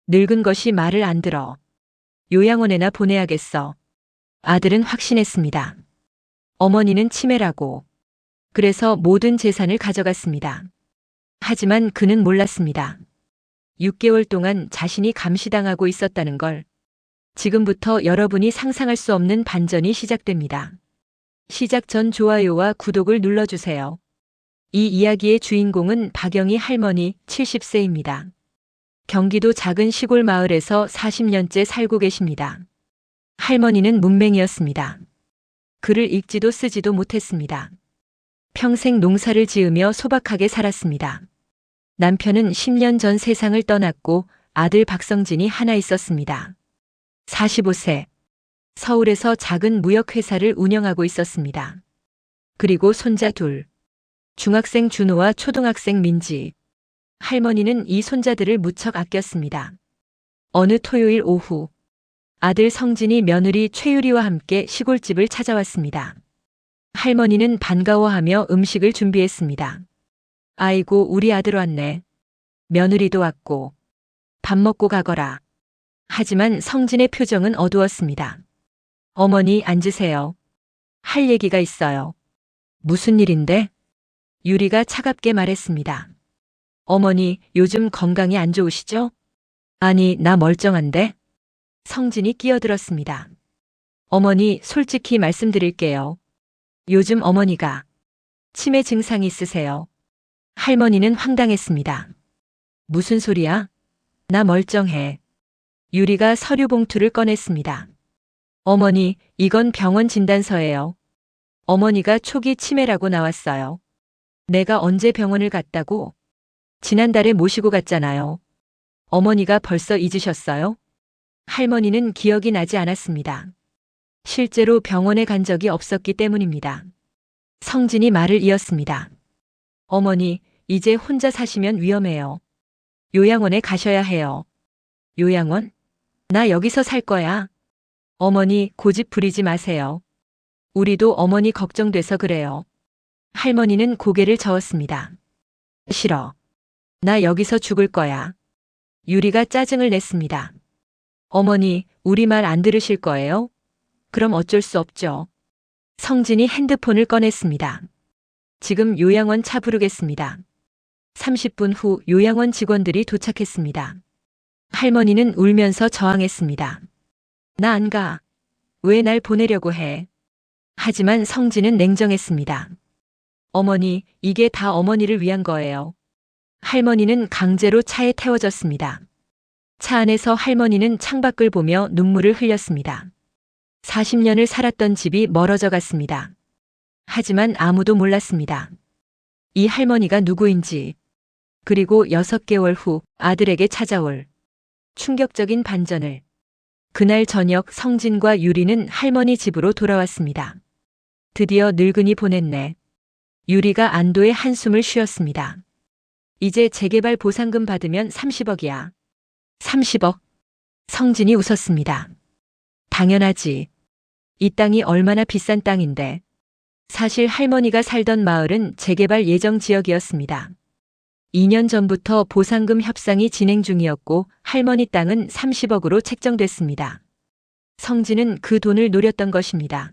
늙은 것이 말을 안 들어. 요양원에나 보내야겠어. 아들은 확신했습니다. 어머니는 치매라고. 그래서 모든 재산을 가져갔습니다. 하지만 그는 몰랐습니다. 6개월 동안 자신이 감시당하고 있었다는 걸. 지금부터 여러분이 상상할 수 없는 반전이 시작됩니다. 시작 전 좋아요와 구독을 눌러주세요. 이 이야기의 주인공은 박영희 할머니 70세입니다. 경기도 작은 시골 마을에서 40년째 살고 계십니다. 할머니는 문맹이었습니다. 글을 읽지도 쓰지도 못했습니다. 평생 농사를 지으며 소박하게 살았습니다. 남편은 10년 전 세상을 떠났고 아들 박성진이 하나 있었습니다. 45세. 서울에서 작은 무역회사를 운영하고 있었습니다. 그리고 손자 둘. 중학생 준호와 초등학생 민지. 할머니는 이 손자들을 무척 아꼈습니다. 어느 토요일 오후, 아들 성진이 며느리 최유리와 함께 시골집을 찾아왔습니다. 할머니는 반가워하며 음식을 준비했습니다. 아이고, 우리 아들 왔네. 며느리도 왔고. 밥 먹고 가거라. 하지만 성진의 표정은 어두웠습니다. 어머니, 앉으세요. 할 얘기가 있어요. 무슨 일인데? 유리가 차갑게 말했습니다. 어머니, 요즘 건강이 안 좋으시죠? 아니, 나 멀쩡한데? 성진이 끼어들었습니다. 어머니, 솔직히 말씀드릴게요. 요즘 어머니가 치매 증상이 있으세요. 할머니는 황당했습니다. 무슨 소리야? 나 멀쩡해. 유리가 서류 봉투를 꺼냈습니다. 어머니, 이건 병원 진단서예요. 어머니가 초기 치매라고 나왔어요. 내가 언제 병원을 갔다고? 지난달에 모시고 갔잖아요. 어머니가 벌써 잊으셨어요? 할머니는 기억이 나지 않았습니다. 실제로 병원에 간 적이 없었기 때문입니다. 성진이 말을 이었습니다. 어머니, 이제 혼자 사시면 위험해요. 요양원에 가셔야 해요. 요양원? 나 여기서 살 거야. 어머니, 고집 부리지 마세요. 우리도 어머니 걱정돼서 그래요. 할머니는 고개를 저었습니다. 싫어. 나 여기서 죽을 거야. 유리가 짜증을 냈습니다. 어머니, 우리 말 안 들으실 거예요? 그럼 어쩔 수 없죠. 성진이 핸드폰을 꺼냈습니다. 지금 요양원 차 부르겠습니다. 30분 후 요양원 직원들이 도착했습니다. 할머니는 울면서 저항했습니다. 나 안 가. 왜 날 보내려고 해? 하지만 성진은 냉정했습니다. 어머니, 이게 다 어머니를 위한 거예요. 할머니는 강제로 차에 태워졌습니다. 차 안에서 할머니는 창밖을 보며 눈물을 흘렸습니다. 40년을 살았던 집이 멀어져 갔습니다. 하지만 아무도 몰랐습니다. 이 할머니가 누구인지, 그리고 6개월 후 아들에게 찾아올 충격적인 반전을. 그날 저녁 성진과 유리는 할머니 집으로 돌아왔습니다. 드디어 늙은이 보냈네. 유리가 안도의 한숨을 쉬었습니다. 이제 재개발 보상금 받으면 30억이야. 30억? 성진이 웃었습니다. 당연하지. 이 땅이 얼마나 비싼 땅인데. 사실 할머니가 살던 마을은 재개발 예정 지역이었습니다. 2년 전부터 보상금 협상이 진행 중이었고 할머니 땅은 30억으로 책정됐습니다. 성진은 그 돈을 노렸던 것입니다.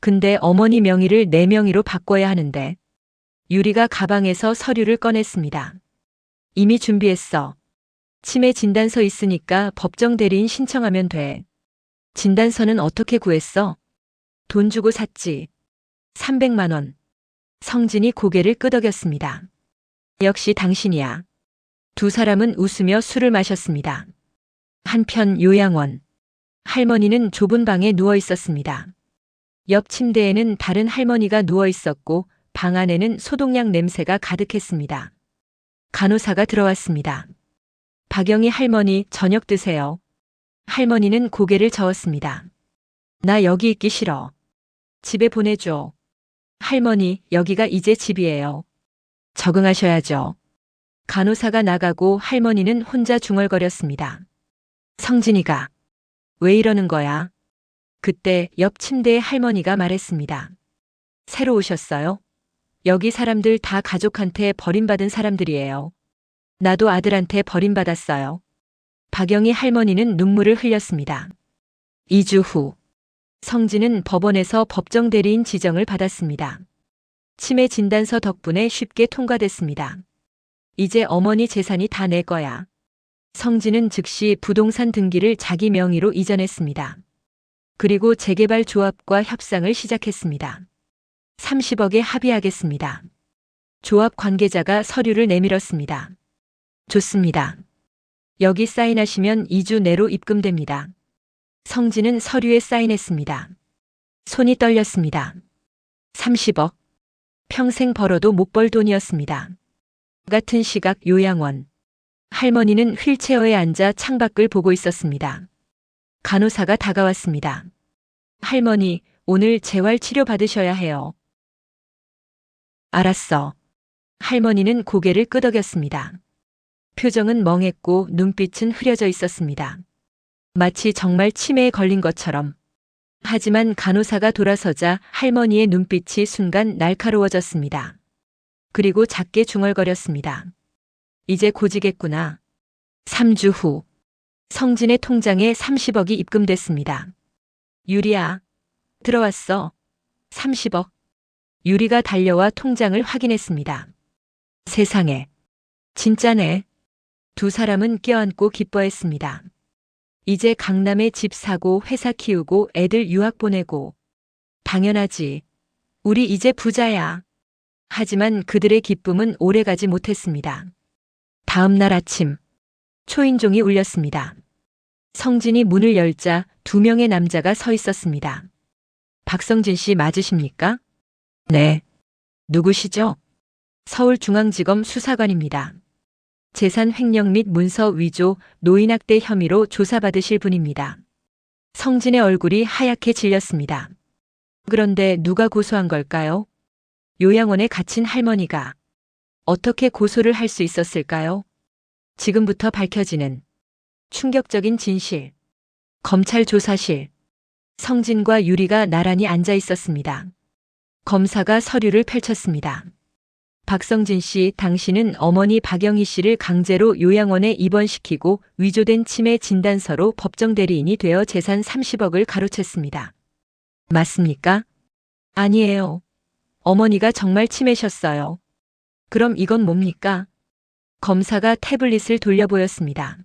근데 어머니 명의를 내 명의로 바꿔야 하는데. 유리가 가방에서 서류를 꺼냈습니다. 이미 준비했어. 치매 진단서 있으니까 법정 대리인 신청하면 돼. 진단서는 어떻게 구했어? 돈 주고 샀지. 300만 원. 성진이 고개를 끄덕였습니다. 역시 당신이야. 두 사람은 웃으며 술을 마셨습니다. 한편 요양원. 할머니는 좁은 방에 누워 있었습니다. 옆 침대에는 다른 할머니가 누워 있었고 방 안에는 소독약 냄새가 가득했습니다. 간호사가 들어왔습니다. 박영희 할머니, 저녁 드세요. 할머니는 고개를 저었습니다. 나 여기 있기 싫어. 집에 보내줘. 할머니, 여기가 이제 집이에요. 적응하셔야죠. 간호사가 나가고 할머니는 혼자 중얼거렸습니다. 성진이가 왜 이러는 거야? 그때 옆 침대의 할머니가 말했습니다. 새로 오셨어요? 여기 사람들 다 가족한테 버림받은 사람들이에요. 나도 아들한테 버림받았어요. 박영희 할머니는 눈물을 흘렸습니다. 2주 후 성진은 법원에서 법정 대리인 지정을 받았습니다. 치매 진단서 덕분에 쉽게 통과됐습니다. 이제 어머니 재산이 다 내 거야. 성진은 즉시 부동산 등기를 자기 명의로 이전했습니다. 그리고 재개발 조합과 협상을 시작했습니다. 30억에 합의하겠습니다. 조합 관계자가 서류를 내밀었습니다. 좋습니다. 여기 사인하시면 2주 내로 입금됩니다. 성진은 서류에 사인했습니다. 손이 떨렸습니다. 30억. 평생 벌어도 못 벌 돈이었습니다. 같은 시각 요양원. 할머니는 휠체어에 앉아 창밖을 보고 있었습니다. 간호사가 다가왔습니다. 할머니, 오늘 재활 치료 받으셔야 해요. 알았어. 할머니는 고개를 끄덕였습니다. 표정은 멍했고 눈빛은 흐려져 있었습니다. 마치 정말 치매에 걸린 것처럼. 하지만 간호사가 돌아서자 할머니의 눈빛이 순간 날카로워졌습니다. 그리고 작게 중얼거렸습니다. 이제 고지겠구나. 3주 후 성진의 통장에 30억이 입금됐습니다. 유리야, 들어왔어. 30억. 유리가 달려와 통장을 확인했습니다. 세상에. 진짜네. 두 사람은 껴안고 기뻐했습니다. 이제 강남에 집 사고 회사 키우고 애들 유학 보내고. 당연하지. 우리 이제 부자야. 하지만 그들의 기쁨은 오래가지 못했습니다. 다음 날 아침, 초인종이 울렸습니다. 성진이 문을 열자 2명의 남자가 서 있었습니다. 박성진 씨 맞으십니까? 네. 누구시죠? 서울중앙지검 수사관입니다. 재산 횡령 및 문서 위조, 노인학대 혐의로 조사받으실 분입니다. 성진의 얼굴이 하얗게 질렸습니다. 그런데 누가 고소한 걸까요? 요양원에 갇힌 할머니가. 어떻게 고소를 할 수 있었을까요? 지금부터 밝혀지는 충격적인 진실. 검찰 조사실. 성진과 유리가 나란히 앉아 있었습니다. 검사가 서류를 펼쳤습니다. 박성진 씨, 당신은 어머니 박영희 씨를 강제로 요양원에 입원시키고 위조된 치매 진단서로 법정 대리인이 되어 재산 30억을 가로챘습니다. 맞습니까? 아니에요. 어머니가 정말 치매셨어요. 그럼 이건 뭡니까? 검사가 태블릿을 돌려 보였습니다.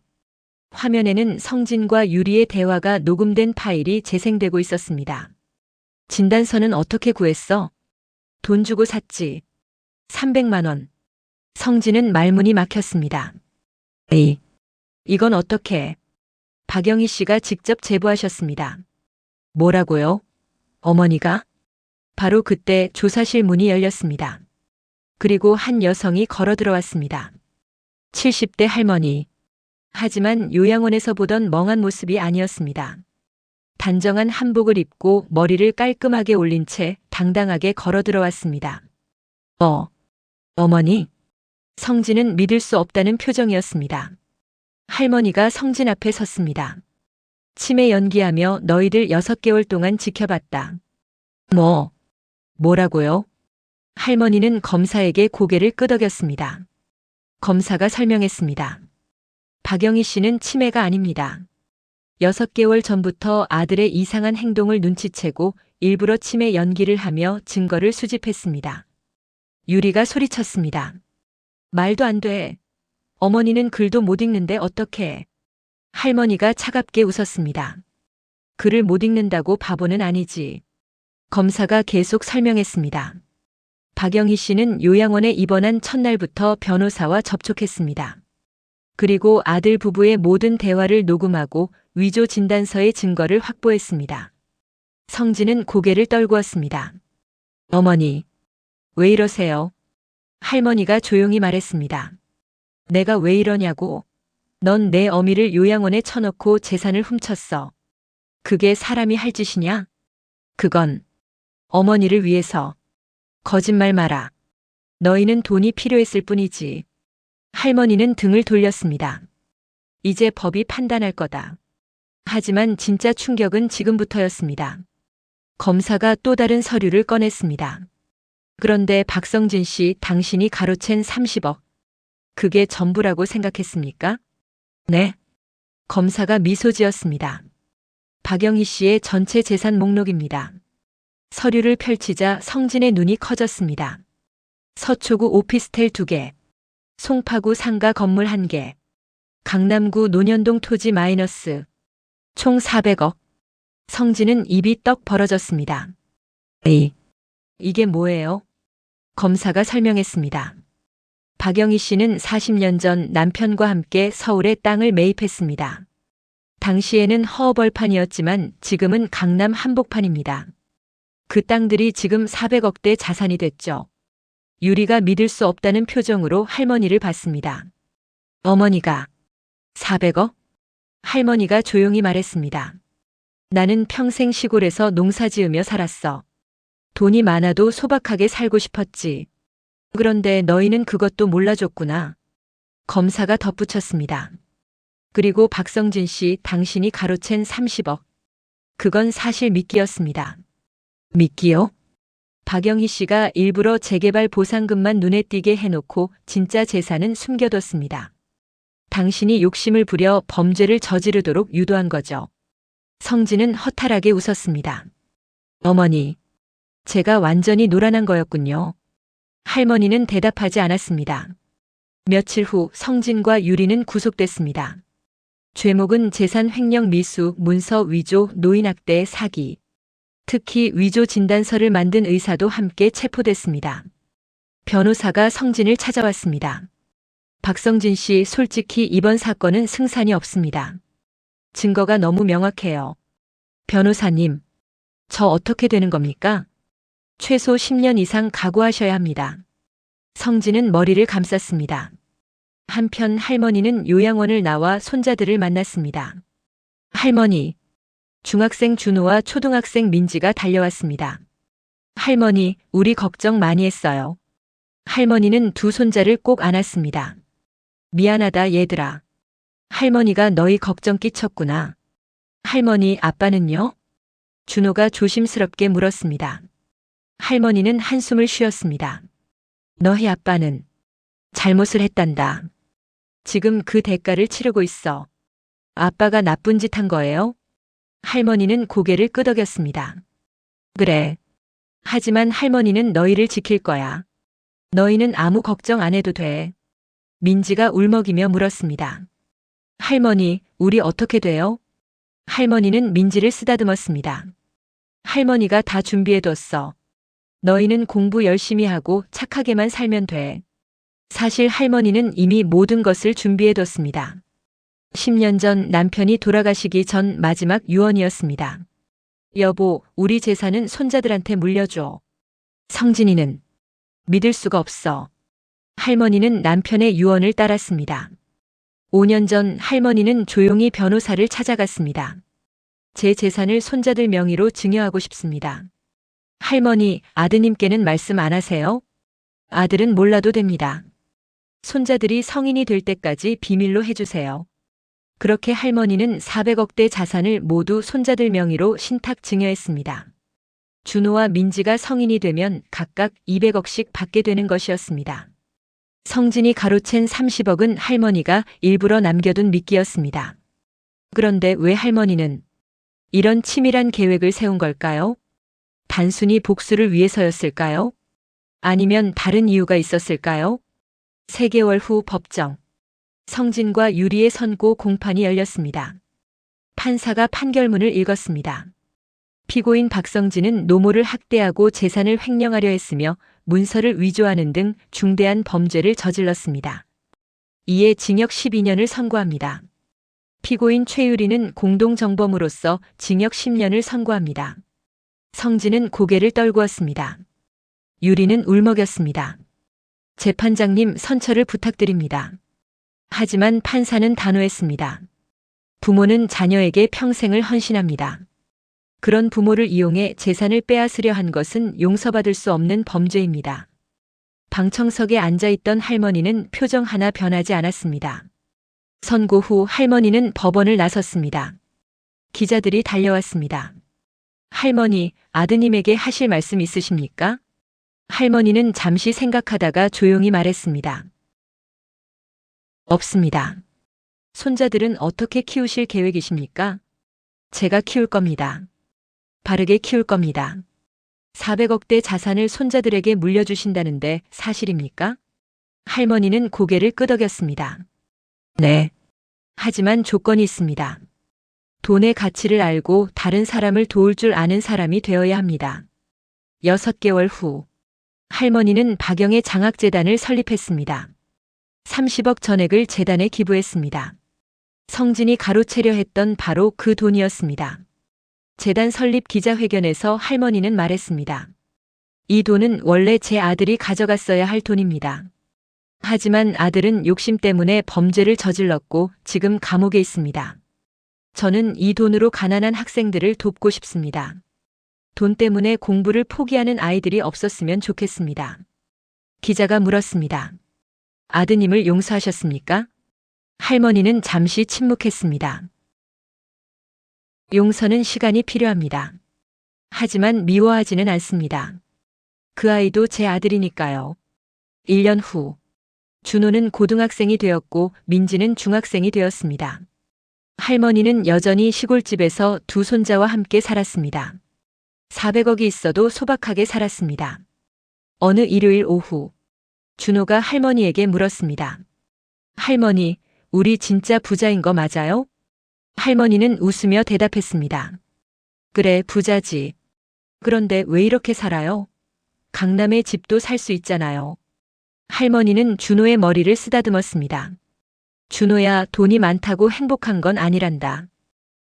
화면에는 성진과 유리의 대화가 녹음된 파일이 재생되고 있었습니다. 진단서는 어떻게 구했어? 돈 주고 샀지. 300만 원. 성진은 말문이 막혔습니다. 에이, 이건 어떻게? 박영희 씨가 직접 제보하셨습니다. 뭐라고요? 어머니가? 바로 그때 조사실 문이 열렸습니다. 그리고 한 여성이 걸어 들어왔습니다. 70대 할머니. 하지만 요양원에서 보던 멍한 모습이 아니었습니다. 단정한 한복을 입고 머리를 깔끔하게 올린 채 당당하게 걸어 들어왔습니다. 어머니? 성진은 믿을 수 없다는 표정이었습니다. 할머니가 성진 앞에 섰습니다. 치매 연기하며 너희들 6개월 동안 지켜봤다. 뭐라고요? 할머니는 검사에게 고개를 끄덕였습니다. 검사가 설명했습니다. 박영희 씨는 치매가 아닙니다. 6개월 전부터 아들의 이상한 행동을 눈치채고 일부러 치매 연기를 하며 증거를 수집했습니다. 유리가 소리쳤습니다. 말도 안 돼. 어머니는 글도 못 읽는데 어떡해. 할머니가 차갑게 웃었습니다. 글을 못 읽는다고 바보는 아니지. 검사가 계속 설명했습니다. 박영희 씨는 요양원에 입원한 첫날부터 변호사와 접촉했습니다. 그리고 아들 부부의 모든 대화를 녹음하고 위조 진단서의 증거를 확보했습니다. 성진은 고개를 떨구었습니다. 어머니, 왜 이러세요? 할머니가 조용히 말했습니다. 내가 왜 이러냐고. 넌 내 어미를 요양원에 쳐넣고 재산을 훔쳤어. 그게 사람이 할 짓이냐? 그건 어머니를 위해서. 거짓말 마라. 너희는 돈이 필요했을 뿐이지. 할머니는 등을 돌렸습니다. 이제 법이 판단할 거다. 하지만 진짜 충격은 지금부터였습니다. 검사가 또 다른 서류를 꺼냈습니다. 그런데 박성진 씨, 당신이 가로챈 30억. 그게 전부라고 생각했습니까? 네. 검사가 미소 지었습니다. 박영희 씨의 전체 재산 목록입니다. 서류를 펼치자 성진의 눈이 커졌습니다. 서초구 오피스텔 2개, 송파구 상가 건물 1개, 강남구 논현동 토지 마이너스, 총 400억. 성진은 입이 떡 벌어졌습니다. 이게 뭐예요? 검사가 설명했습니다. 박영희 씨는 40년 전 남편과 함께 서울에 땅을 매입했습니다. 당시에는 허허벌판이었지만 지금은 강남 한복판입니다. 그 땅들이 지금 400억대 자산이 됐죠. 유리가 믿을 수 없다는 표정으로 할머니를 봤습니다. 어머니가 400억? 할머니가 조용히 말했습니다. 나는 평생 시골에서 농사 지으며 살았어. 돈이 많아도 소박하게 살고 싶었지. 그런데 너희는 그것도 몰라줬구나. 검사가 덧붙였습니다. 그리고 박성진 씨, 당신이 가로챈 30억. 그건 사실 미끼였습니다. 미끼요? 박영희 씨가 일부러 재개발 보상금만 눈에 띄게 해놓고 진짜 재산은 숨겨뒀습니다. 당신이 욕심을 부려 범죄를 저지르도록 유도한 거죠. 성진은 허탈하게 웃었습니다. 어머니, 제가 완전히 노란한 거였군요. 할머니는 대답하지 않았습니다. 며칠 후 성진과 유리는 구속됐습니다. 죄목은 재산 횡령 미수, 문서 위조, 노인학대, 사기. 특히 위조 진단서를 만든 의사도 함께 체포됐습니다. 변호사가 성진을 찾아왔습니다. 박성진 씨, 솔직히 이번 사건은 승산이 없습니다. 증거가 너무 명확해요. 변호사님, 저 어떻게 되는 겁니까? 최소 10년 이상 각오하셔야 합니다. 성진은 머리를 감쌌습니다. 한편 할머니는 요양원을 나와 손자들을 만났습니다. 할머니, 중학생 준호와 초등학생 민지가 달려왔습니다. 할머니, 우리 걱정 많이 했어요. 할머니는 두 손자를 꼭 안았습니다. 미안하다 얘들아. 할머니가 너희 걱정 끼쳤구나. 할머니, 아빠는요? 준호가 조심스럽게 물었습니다. 할머니는 한숨을 쉬었습니다. 너희 아빠는 잘못을 했단다. 지금 그 대가를 치르고 있어. 아빠가 나쁜 짓 한 거예요? 할머니는 고개를 끄덕였습니다. 그래. 하지만 할머니는 너희를 지킬 거야. 너희는 아무 걱정 안 해도 돼. 민지가 울먹이며 물었습니다. 할머니, 우리 어떻게 돼요? 할머니는 민지를 쓰다듬었습니다. 할머니가 다 준비해뒀어. 너희는 공부 열심히 하고 착하게만 살면 돼. 사실 할머니는 이미 모든 것을 준비해뒀습니다. 10년 전 남편이 돌아가시기 전 마지막 유언이었습니다. 여보, 우리 재산은 손자들한테 물려줘. 성진이는 믿을 수가 없어. 할머니는 남편의 유언을 따랐습니다. 5년 전 할머니는 조용히 변호사를 찾아갔습니다. 제 재산을 손자들 명의로 증여하고 싶습니다. 할머니, 아드님께는 말씀 안 하세요? 아들은 몰라도 됩니다. 손자들이 성인이 될 때까지 비밀로 해주세요. 그렇게 할머니는 400억대 자산을 모두 손자들 명의로 신탁 증여했습니다. 준호와 민지가 성인이 되면 각각 200억씩 받게 되는 것이었습니다. 성진이 가로챈 30억은 할머니가 일부러 남겨둔 미끼였습니다. 그런데 왜 할머니는 이런 치밀한 계획을 세운 걸까요? 단순히 복수를 위해서였을까요? 아니면 다른 이유가 있었을까요? 3개월 후 법정. 성진과 유리의 선고 공판이 열렸습니다. 판사가 판결문을 읽었습니다. 피고인 박성진은 노모를 학대하고 재산을 횡령하려 했으며 문서를 위조하는 등 중대한 범죄를 저질렀습니다. 이에 징역 12년을 선고합니다. 피고인 최유리는 공동정범으로서 징역 10년을 선고합니다. 성진은 고개를 떨구었습니다. 유리는 울먹였습니다. 재판장님, 선처를 부탁드립니다. 하지만 판사는 단호했습니다. 부모는 자녀에게 평생을 헌신합니다. 그런 부모를 이용해 재산을 빼앗으려 한 것은 용서받을 수 없는 범죄입니다. 방청석에 앉아있던 할머니는 표정 하나 변하지 않았습니다. 선고 후 할머니는 법원을 나섰습니다. 기자들이 달려왔습니다. 할머니, 아드님에게 하실 말씀 있으십니까? 할머니는 잠시 생각하다가 조용히 말했습니다. 없습니다. 손자들은 어떻게 키우실 계획이십니까? 제가 키울 겁니다. 바르게 키울 겁니다. 400억대 자산을 손자들에게 물려주신다는데 사실입니까? 할머니는 고개를 끄덕였습니다. 네. 하지만 조건이 있습니다. 돈의 가치를 알고 다른 사람을 도울 줄 아는 사람이 되어야 합니다. 6개월 후, 할머니는 박영의 장학재단을 설립했습니다. 30억 전액을 재단에 기부했습니다. 성진이 가로채려 했던 바로 그 돈이었습니다. 재단 설립 기자회견에서 할머니는 말했습니다. 이 돈은 원래 제 아들이 가져갔어야 할 돈입니다. 하지만 아들은 욕심 때문에 범죄를 저질렀고 지금 감옥에 있습니다. 저는 이 돈으로 가난한 학생들을 돕고 싶습니다. 돈 때문에 공부를 포기하는 아이들이 없었으면 좋겠습니다. 기자가 물었습니다. 아드님을 용서하셨습니까? 할머니는 잠시 침묵했습니다. 용서는 시간이 필요합니다. 하지만 미워하지는 않습니다. 그 아이도 제 아들이니까요. 1년 후, 준호는 고등학생이 되었고 민지는 중학생이 되었습니다. 할머니는 여전히 시골집에서 두 손자와 함께 살았습니다. 400억이 있어도 소박하게 살았습니다. 어느 일요일 오후, 준호가 할머니에게 물었습니다. 할머니, 우리 진짜 부자인 거 맞아요? 할머니는 웃으며 대답했습니다. 그래, 부자지. 그런데 왜 이렇게 살아요? 강남에 집도 살 수 있잖아요. 할머니는 준호의 머리를 쓰다듬었습니다. 준호야, 돈이 많다고 행복한 건 아니란다.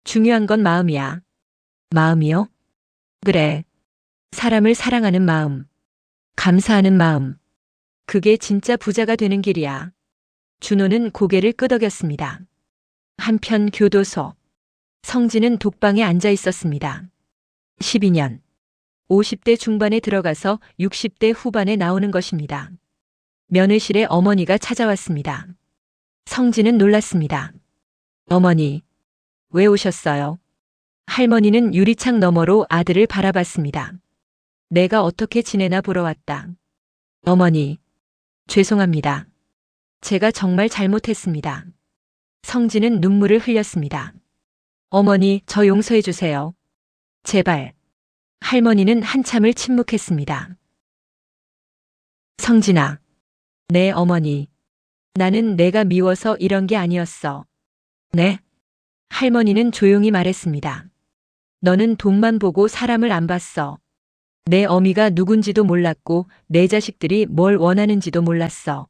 중요한 건 마음이야. 마음이요? 그래. 사람을 사랑하는 마음. 감사하는 마음. 그게 진짜 부자가 되는 길이야. 준호는 고개를 끄덕였습니다. 한편 교도소. 성진은 독방에 앉아 있었습니다. 12년. 50대 중반에 들어가서 60대 후반에 나오는 것입니다. 면회실에 어머니가 찾아왔습니다. 성진은 놀랐습니다. 어머니, 왜 오셨어요? 할머니는 유리창 너머로 아들을 바라봤습니다. 내가 어떻게 지내나 보러 왔다. 어머니, 죄송합니다. 제가 정말 잘못했습니다. 성진은 눈물을 흘렸습니다. 어머니, 저 용서해 주세요. 제발. 할머니는 한참을 침묵했습니다. 성진아. 네, 어머니. 나는 내가 미워서 이런 게 아니었어. 네? 할머니는 조용히 말했습니다. 너는 돈만 보고 사람을 안 봤어. 내 어미가 누군지도 몰랐고 내 자식들이 뭘 원하는지도 몰랐어.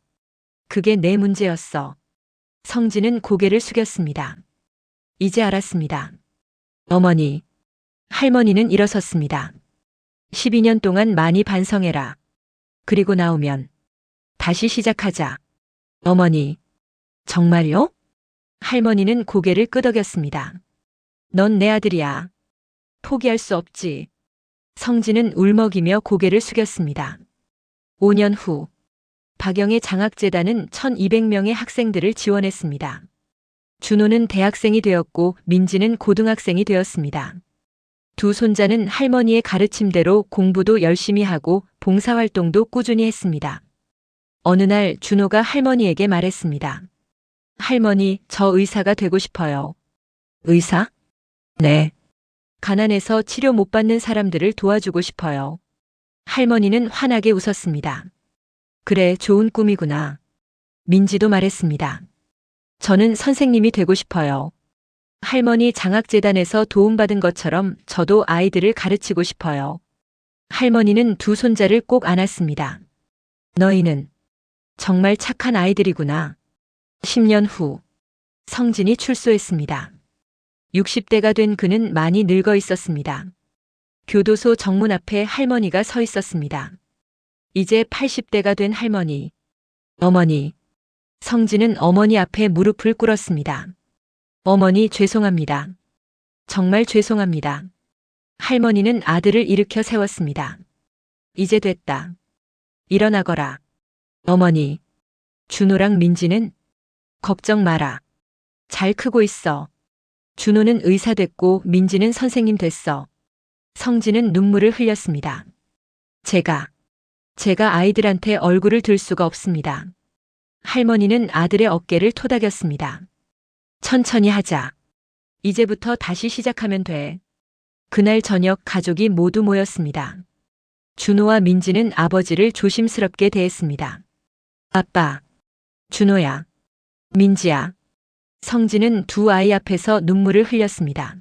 그게 내 문제였어. 성진은 고개를 숙였습니다. 이제 알았습니다. 어머니. 할머니는 일어섰습니다. 12년 동안 많이 반성해라. 그리고 나오면 다시 시작하자. 어머니. 정말요? 할머니는 고개를 끄덕였습니다. 넌 내 아들이야. 포기할 수 없지. 성진은 울먹이며 고개를 숙였습니다. 5년 후, 박영의 장학재단은 1200명의 학생들을 지원했습니다. 준호는 대학생이 되었고 민지는 고등학생이 되었습니다. 두 손자는 할머니의 가르침대로 공부도 열심히 하고 봉사활동도 꾸준히 했습니다. 어느 날 준호가 할머니에게 말했습니다. 할머니, 저 의사가 되고 싶어요. 의사? 네. 가난해서 치료 못 받는 사람들을 도와주고 싶어요. 할머니는 환하게 웃었습니다. 그래, 좋은 꿈이구나. 민지도 말했습니다. 저는 선생님이 되고 싶어요. 할머니 장학재단에서 도움받은 것처럼 저도 아이들을 가르치고 싶어요. 할머니는 두 손자를 꼭 안았습니다. 너희는 정말 착한 아이들이구나. 10년 후, 성진이 출소했습니다. 60대가 된 그는 많이 늙어 있었습니다. 교도소 정문 앞에 할머니가 서 있었습니다. 이제 80대가 된 할머니. 어머니. 성진은 어머니 앞에 무릎을 꿇었습니다. 어머니, 죄송합니다. 정말 죄송합니다. 할머니는 아들을 일으켜 세웠습니다. 이제 됐다. 일어나거라. 어머니. 준호랑 민지는? 걱정 마라. 잘 크고 있어. 준호는 의사 됐고 민지는 선생님 됐어. 성진은 눈물을 흘렸습니다. 제가 아이들한테 얼굴을 들 수가 없습니다. 할머니는 아들의 어깨를 토닥였습니다. 천천히 하자. 이제부터 다시 시작하면 돼. 그날 저녁 가족이 모두 모였습니다. 준호와 민지는 아버지를 조심스럽게 대했습니다. 아빠, 준호야, 민지야. 성진은 두 아이 앞에서 눈물을 흘렸습니다.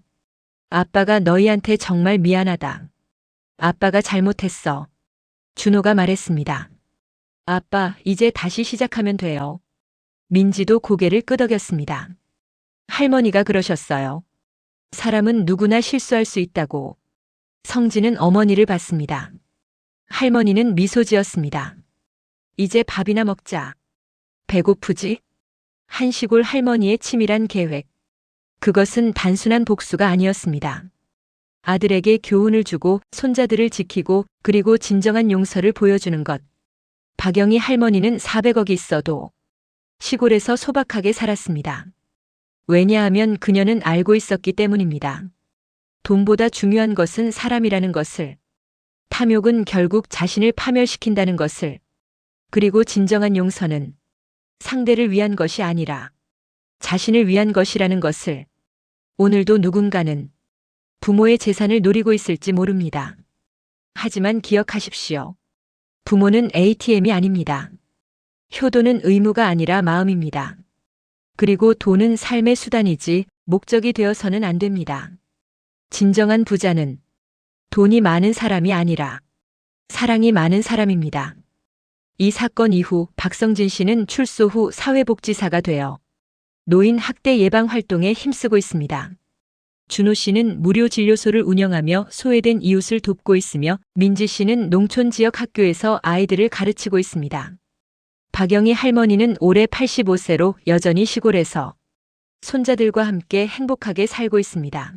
아빠가 너희한테 정말 미안하다. 아빠가 잘못했어. 준호가 말했습니다. 아빠, 이제 다시 시작하면 돼요. 민지도 고개를 끄덕였습니다. 할머니가 그러셨어요. 사람은 누구나 실수할 수 있다고. 성진은 어머니를 봤습니다. 할머니는 미소 지었습니다. 이제 밥이나 먹자. 배고프지? 한시골 할머니의 치밀한 계획. 그것은 단순한 복수가 아니었습니다. 아들에게 교훈을 주고 손자들을 지키고 그리고 진정한 용서를 보여주는 것. 박영희 할머니는 400억이 있어도 시골에서 소박하게 살았습니다. 왜냐하면 그녀는 알고 있었기 때문입니다. 돈보다 중요한 것은 사람이라는 것을. 탐욕은 결국 자신을 파멸시킨다는 것을. 그리고 진정한 용서는 상대를 위한 것이 아니라 자신을 위한 것이라는 것을. 오늘도 누군가는 부모의 재산을 노리고 있을지 모릅니다. 하지만 기억하십시오. 부모는 ATM이 아닙니다. 효도는 의무가 아니라 마음입니다. 그리고 돈은 삶의 수단이지 목적이 되어서는 안 됩니다. 진정한 부자는 돈이 많은 사람이 아니라 사랑이 많은 사람입니다. 이 사건 이후 박성진 씨는 출소 후 사회복지사가 되어 노인 학대 예방 활동에 힘쓰고 있습니다. 준호 씨는 무료 진료소를 운영하며 소외된 이웃을 돕고 있으며 민지 씨는 농촌 지역 학교에서 아이들을 가르치고 있습니다. 박영희 할머니는 올해 85세로 여전히 시골에서 손자들과 함께 행복하게 살고 있습니다.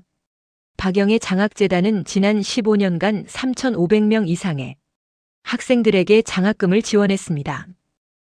박영희 장학재단은 지난 15년간 3,500명 이상의 학생들에게 장학금을 지원했습니다.